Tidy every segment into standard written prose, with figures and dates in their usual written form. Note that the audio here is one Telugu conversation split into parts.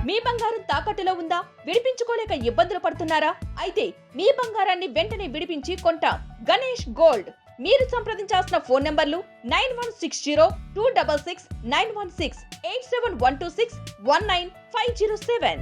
మీ బంగారం తాకట్టులో ఉందా? విడిపించుకోలేక ఇబ్బందులు పడుతున్నారా? అయితే మీ బంగారాన్ని వెంటనే విడిపించి కొంటాం. గణేష్ గోల్డ్. మీరు సంప్రదించాల్సిన ఫోన్ నంబర్లు 9160-266-916, 8712619507.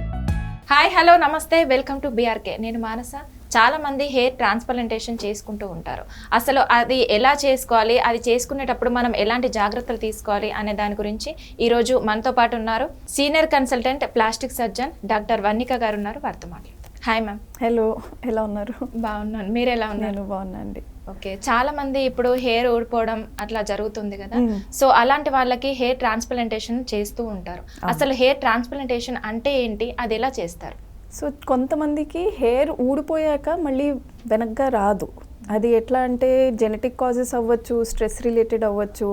హాయ్ హలో నమస్తే, వెల్కమ్ టు బీఆర్కే. నేను మానస. చాలా మంది హెయిర్ ట్రాన్స్ప్లాంటేషన్ చేసుకుంటూ ఉంటారు. అసలు అది ఎలా చేసుకోవాలి, అది చేసుకునేటప్పుడు మనం ఎలాంటి జాగ్రత్తలు తీసుకోవాలి అనే దాని గురించి ఈరోజు మనతో పాటు ఉన్నారు senior consultant plastic surgeon doctor Vannika గారు ఉన్నారు. వారితో మాట్లాడు. Hi ma'am. హలో, ఎలా ఉన్నారు? బాగున్నాను, మీరు ఎలా ఉన్నారు? నేను బాగున్నాండి. ఓకే, చాలా మంది ఇప్పుడు హెయిర్ ఊడిపోవడం అట్లా జరుగుతుంది కదా, సో అలాంటి వాళ్ళకి హెయిర్ ట్రాన్స్ప్లాంటేషన్ చేస్తూ ఉంటారు. అసలు హెయిర్ ట్రాన్స్ప్లాంటేషన్ అంటే ఏంటి, అది ఎలా చేస్తారు? సో కొంతమందికి హెయిర్ ఊడిపోయాక మళ్ళీ వెనక్గా రాదు. అది ఎట్లా అంటే జెనెటిక్ కాజెస్ అవ్వచ్చు, స్ట్రెస్ రిలేటెడ్ అవ్వచ్చు,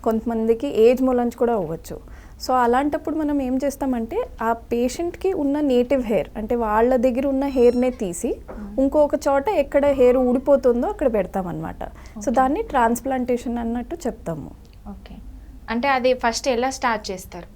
కొంతమందికి ఏజ్ మూలంచి కూడా అవ్వచ్చు. సో అలాంటప్పుడు మనం ఏం చేస్తామంటే ఆ పేషెంట్కి ఉన్న నేటివ్ హెయిర్ అంటే వాళ్ళ దగ్గర ఉన్న హెయిర్నే తీసి ఇంకొక చోట ఎక్కడ హెయిర్ ఊడిపోతుందో అక్కడ పెడతామన్నమాట. సో దాన్ని ట్రాన్స్ప్లాంటేషన్ అన్నట్టు చెప్తాము. ఓకే, అంటే అది ఫస్ట్ ఎలా స్టార్ట్ చేస్తారు?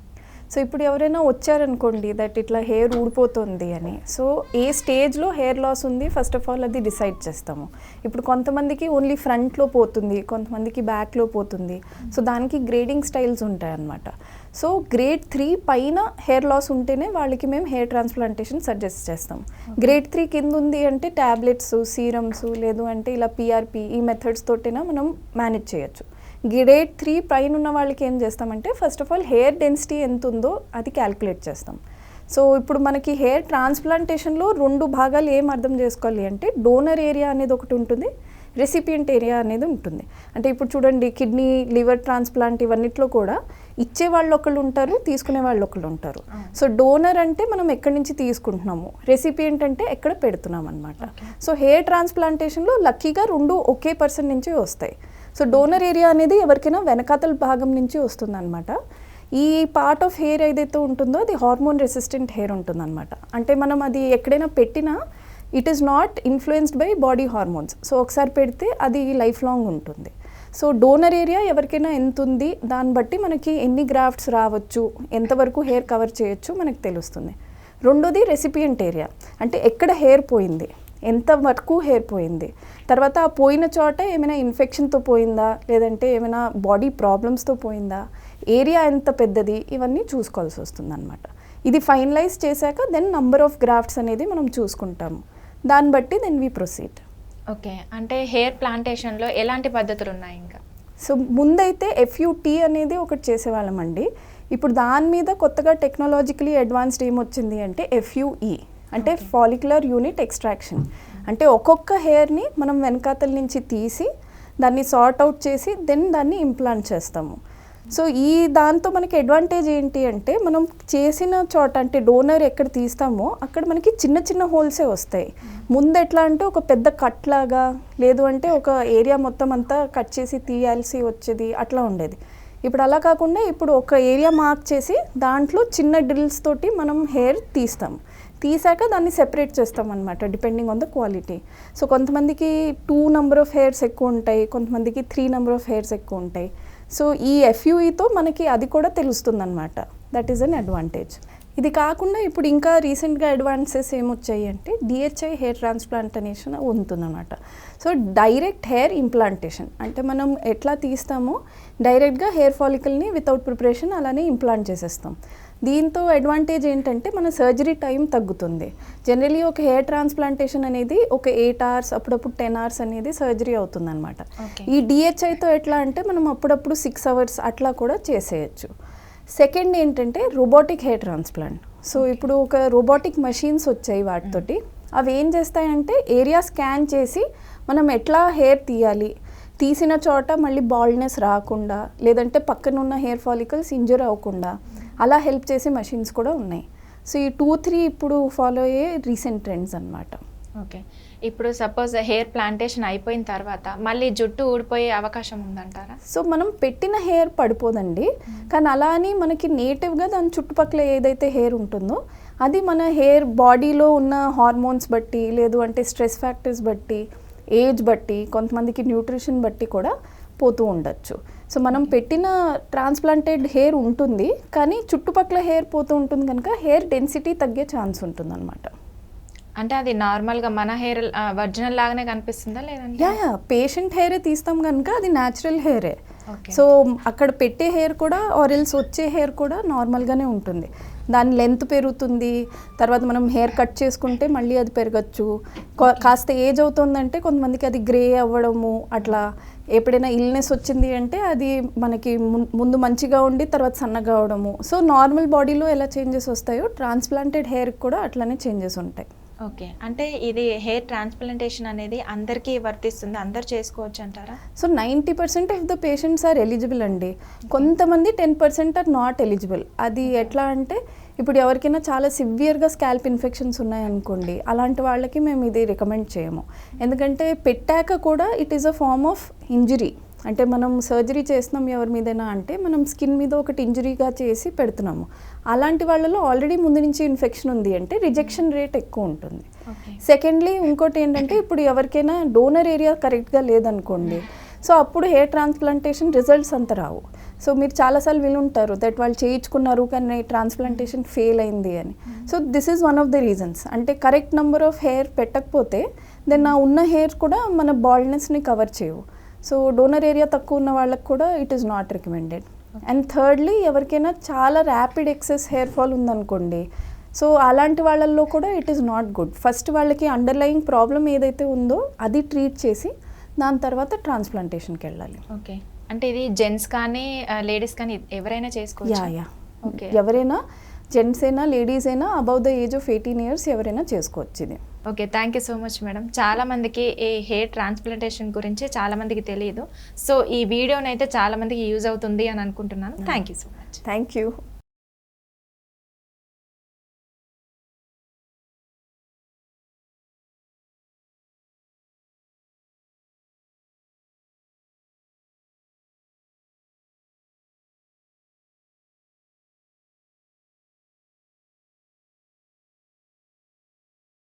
సో ఇప్పుడు ఎవరైనా వచ్చారనుకోండి దట్ ఇట్లా హెయిర్ ఊడిపోతుంది అని, సో ఏ స్టేజ్లో హెయిర్ లాస్ ఉంది ఫస్ట్ ఆఫ్ ఆల్ అది డిసైడ్ చేస్తాము. ఇప్పుడు కొంతమందికి ఓన్లీ ఫ్రంట్లో పోతుంది, కొంతమందికి బ్యాక్లో పోతుంది. సో దానికి గ్రేడింగ్ స్టైల్స్ ఉంటాయన్నమాట. సో గ్రేడ్ 3 పైన హెయిర్ లాస్ ఉంటేనే వాళ్ళకి మేము హెయిర్ ట్రాన్స్ప్లాంటేషన్ సజెస్ట్ చేస్తాం. గ్రేడ్ 3 కింద ఉంది అంటే ట్యాబ్లెట్స్, సీరమ్స్, లేదు అంటే ఇలా పిఆర్పి ఈ మెథడ్స్ తోటైనా మనం మేనేజ్ చేయొచ్చు. గ్రేడ్ 3 పైన ఉన్న వాళ్ళకి ఏం చేస్తామంటే first of all hair density ఎంత ఉందో అది క్యాల్కులేట్ చేస్తాం. సో ఇప్పుడు మనకి హెయిర్ ట్రాన్స్ప్లాంటేషన్లో 2 భాగాలు ఏం అర్థం చేసుకోవాలి అంటే డోనర్ ఏరియా అనేది ఒకటి ఉంటుంది, రెసిపియంట్ ఏరియా అనేది ఉంటుంది. అంటే ఇప్పుడు చూడండి కిడ్నీ, లివర్ ట్రాన్స్ప్లాంట్ ఇవన్నిట్లో కూడా ఇచ్చే వాళ్ళు ఒకళ్ళు ఉంటారు, తీసుకునే వాళ్ళు ఒకళ్ళు ఉంటారు. సో డోనర్ అంటే మనం ఎక్కడి నుంచి తీసుకుంటున్నాము, రెసిపియంట్ అంటే ఎక్కడ పెడుతున్నాం అనమాట. సో హెయిర్ ట్రాన్స్ప్లాంటేషన్లో లక్కీగా 2 ఒకే పర్సన్ నుంచి వస్తాయి. సో డోనర్ ఏరియా అనేది ఎవరికైనా వెనకాతల భాగం నుంచి వస్తుందన్నమాట. ఈ పార్ట్ ఆఫ్ హెయిర్ ఏదైతే ఉంటుందో అది హార్మోన్ రెసిస్టెంట్ హెయిర్ ఉంటుందన్నమాట. అంటే మనం అది ఎక్కడైనా పెట్టినా it is not influenced by body hormones. So ఒకసారి పెడితే అది లైఫ్ లాంగ్ ఉంటుంది. సో డోనర్ ఏరియా ఎవరికైనా ఎంత ఉంది దాన్ని బట్టి మనకి ఎన్ని గ్రాఫ్ట్స్ రావచ్చు, ఎంతవరకు హెయిర్ కవర్ చేయొచ్చు మనకు తెలుస్తుంది. రెండోది రెసిపియంట్ ఏరియా, అంటే ఎక్కడ హెయిర్ పోయింది, ఎంత వరకు హెయిర్ పోయింది, తర్వాత ఆ పోయిన చోట ఏమైనా ఇన్ఫెక్షన్తో పోయిందా, లేదంటే ఏమైనా బాడీ ప్రాబ్లమ్స్తో పోయిందా, ఏరియా ఎంత పెద్దది, ఇవన్నీ చూసుకోవాల్సి వస్తుంది అనమాట. ఇది ఫైనలైజ్ చేశాక దెన్ నంబర్ ఆఫ్ గ్రాఫ్ట్స్ అనేది మనం చూసుకుంటాము. దాన్ని బట్టి దెన్ వి ప్రొసీడ్. ఓకే, అంటే హెయిర్ ప్లాంటేషన్లో ఎలాంటి పద్ధతులు ఉన్నాయి ఇంకా? సో ముందైతే FUT అనేది ఒకటి చేసేవాళ్ళమండి. ఇప్పుడు దాని మీద కొత్తగా టెక్నాలజికలీ అడ్వాన్స్డ్ ఏమొచ్చింది అంటే FUE, అంటే ఫాలిక్యులర్ యూనిట్ ఎక్స్ట్రాక్షన్. అంటే ఒక్కొక్క హెయిర్ని మనం వెనకాతల నుంచి తీసి దాన్ని సార్ట్ అవుట్ చేసి దెన్ దాన్ని ఇంప్లాంట్ చేస్తాము. సో ఈ దాంతో మనకి అడ్వాంటేజ్ ఏంటి అంటే మనం చేసిన చోట అంటే డోనర్ ఎక్కడ తీస్తామో అక్కడ మనకి చిన్న చిన్న హోల్సే వస్తాయి. ముందు ఎట్లా అంటే ఒక పెద్ద కట్ లాగా, లేదు అంటే ఒక ఏరియా మొత్తం అంతా కట్ చేసి తీయాల్సి వచ్చేది అట్లా ఉండేది. ఇప్పుడు అలా కాకుండా ఇప్పుడు ఒక ఏరియా మార్క్ చేసి దాంట్లో చిన్న డ్రిల్స్ తోటి మనం హెయిర్ తీసాక దాన్ని సెపరేట్ చేస్తాం అనమాట depending on the quality. So కొంతమందికి 2 నెంబర్ ఆఫ్ హెయిర్స్ ఎక్కువ ఉంటాయి, కొంతమందికి 3 నెంబర్ ఆఫ్ హెయిర్స్ ఎక్కువ ఉంటాయి. సో ఈ FUEతో మనకి అది కూడా తెలుస్తుంది అనమాట. That is an advantage. ఇది కాకుండా ఇప్పుడు ఇంకా రీసెంట్గా అడ్వాన్సెస్ ఏమొచ్చాయి అంటే DHI హెయిర్ ట్రాన్స్ప్లాంటేషన్ ఉంటుందన్నమాట. సో డైరెక్ట్ హెయిర్ ఇంప్లాంటేషన్, అంటే మనం ఎట్లా తీస్తామో డైరెక్ట్గా హెయిర్ ఫాలికల్ని వితౌట్ ప్రిపరేషన్ అలానే ఇంప్లాంట్ చేసేస్తాం. దీంతో అడ్వాంటేజ్ ఏంటంటే మన సర్జరీ టైం తగ్గుతుంది. జనరలీ ఒక హెయిర్ ట్రాన్స్ప్లాంటేషన్ అనేది ఒక 8 hours, అప్పుడప్పుడు 10 hours అనేది సర్జరీ అవుతుంది అనమాట. ఈ DHIతో ఎట్లా అంటే మనం అప్పుడప్పుడు 6 hours అట్లా కూడా చేసేయచ్చు. సెకండ్ ఏంటంటే రోబోటిక్ హెయిర్ ట్రాన్స్ప్లాంట్. సో ఇప్పుడు ఒక రోబోటిక్ మెషిన్స్ వచ్చాయి వాటితోటి. అవి ఏం చేస్తాయంటే ఏరియా స్కాన్ చేసి మనం ఎట్లా హెయిర్ తీయాలి, తీసిన చోట మళ్ళీ బాల్డ్నెస్ రాకుండా, లేదంటే పక్కన ఉన్న హెయిర్ ఫాలికల్స్ ఇంజర్ అవ్వకుండా అలా హెల్ప్ చేసే మెషిన్స్ కూడా ఉన్నాయి. సో ఈ 2-3 ఇప్పుడు ఫాలో అయ్యే రీసెంట్ ట్రెండ్స్ అనమాట. ఓకే, ఇప్పుడు సపోజ్ హెయిర్ ప్లాంటేషన్ అయిపోయిన తర్వాత మళ్ళీ జుట్టు ఊడిపోయే అవకాశం ఉందంటారా? సో మనం పెట్టిన హెయిర్ పడిపోదండి, కానీ అలా అని మనకి నేటివ్గా దాని చుట్టుపక్కల ఏదైతే హెయిర్ ఉంటుందో అది మన హెయిర్ బాడీలో ఉన్న హార్మోన్స్ బట్టి, లేదు అంటే స్ట్రెస్ ఫ్యాక్టర్స్ బట్టి, ఏజ్ బట్టి, కొంతమందికి న్యూట్రిషన్ బట్టి కూడా పోతూ ఉండొచ్చు. సో మనం పెట్టిన ట్రాన్స్ప్లాంటెడ్ హెయిర్ ఉంటుంది, కానీ చుట్టుపక్కల హెయిర్ పోతూ ఉంటుంది కనుక హెయిర్ డెన్సిటీ తగ్గే ఛాన్స్ ఉంటుంది అనమాట. అంటే అది నార్మల్గా మన హెయిర్ ఒరిజినల్ లాగానే కనిపిస్తుందా లేదంటే? యా పేషెంట్ హెయిరే తీస్తాం కనుక అది న్యాచురల్ హెయిరే. ఓకే. సో అక్కడ పెట్టే హెయిర్ కూడా ఆరెల్స్ వచ్చే హెయిర్ కూడా నార్మల్గానే ఉంటుంది. దాని లెంత్ పెరుగుతుంది, తర్వాత మనం హెయిర్ కట్ చేసుకుంటే మళ్ళీ అది పెరగచ్చు. కాస్త ఏజ్ అవుతుందంటే కొంతమందికి అది గ్రే అవ్వడము, అట్లా ఎప్పుడైనా ఇల్నెస్ వచ్చింది అంటే అది మనకి ముందు మంచిగా ఉండి తర్వాత సన్నగా అవడము. సో నార్మల్ బాడీలో ఎలా చేంజెస్ వస్తాయో ట్రాన్స్ప్లాంటెడ్ హెయిర్కి కూడా అట్లానే చేంజెస్ ఉంటాయి. ఓకే. అంటే ఇది హెయిర్ ట్రాన్స్ప్లాంటేషన్ అనేది అందరికీ వర్తిస్తుంది, అందరు చేసుకోవచ్చు అంటారా? So 90% of the patients are eligible అండి. కొంతమంది 10% ఆర్ నాట్ ఎలిజిబుల్. అది ఎట్లా అంటే ఇప్పుడు ఎవరికైనా చాలా సివియర్గా స్కాల్ప్ ఇన్ఫెక్షన్స్ ఉన్నాయనుకోండి, అలాంటి వాళ్ళకి మేము ఇది రికమెండ్ చేయము. ఎందుకంటే పెట్టాక కూడా it is a form of injury. అంటే మనం సర్జరీ చేస్తున్నాం ఎవరి మీదైనా అంటే మనం స్కిన్ మీద ఒకటి ఇంజరీగా చేసి పెడుతున్నాము. అలాంటి వాళ్ళలో ఆల్రెడీ ముందు నుంచి ఇన్ఫెక్షన్ ఉంది అంటే రిజెక్షన్ రేట్ ఎక్కువ ఉంటుంది. సెకండ్లీ ఇంకోటి ఏంటంటే ఇప్పుడు ఎవరికైనా డోనర్ ఏరియా కరెక్ట్గా లేదనుకోండి, సో అప్పుడు హెయిర్ ట్రాన్స్ప్లాంటేషన్ రిజల్ట్స్ అంత రావు. సో మీరు చాలాసార్లు వినుంటారు దట్ వాళ్ళు చేయించుకున్నారు కానీ ట్రాన్స్ప్లాంటేషన్ ఫెయిల్ అయింది అని. So this is one of the reasons. అంటే కరెక్ట్ నెంబర్ ఆఫ్ హెయిర్ పెట్టకపోతే దెన్ ఆ ఉన్న హెయిర్ కూడా మన బాల్డ్నెస్ని కవర్ చేయవు. సో డోనర్ ఏరియా తక్కువ ఉన్న వాళ్ళకి కూడా it is not recommended. And thirdly ఎవరికైనా చాలా ర్యాపిడ్ ఎక్సెస్ హెయిర్ ఫాల్ ఉందనుకోండి, సో అలాంటి వాళ్ళల్లో కూడా it is not good. First వాళ్ళకి అండర్లయింగ్ ప్రాబ్లం ఏదైతే ఉందో అది ట్రీట్ చేసి దాని తర్వాత ట్రాన్స్ప్లాంటేషన్కి వెళ్ళాలి. ఓకే. అంటే ఇది జెంట్స్ కానీ లేడీస్ కానీ ఎవరైనా చేసుకోవచ్చు? Yeah okay. ఎవరైనా జెంట్స్ అయినా లేడీస్ అయినా above the age of 18 years ఎవరైనా చేసుకోవచ్చు ఇది. Okay. Thank you so much madam. చాలామందికి ఈ హెయిర్ ట్రాన్స్ప్లాంటేషన్ గురించి చాలామందికి తెలియదు. సో ఈ వీడియోనైతే చాలామందికి యూజ్ అవుతుంది అని అనుకుంటున్నాను. Thank you so much. Thank you.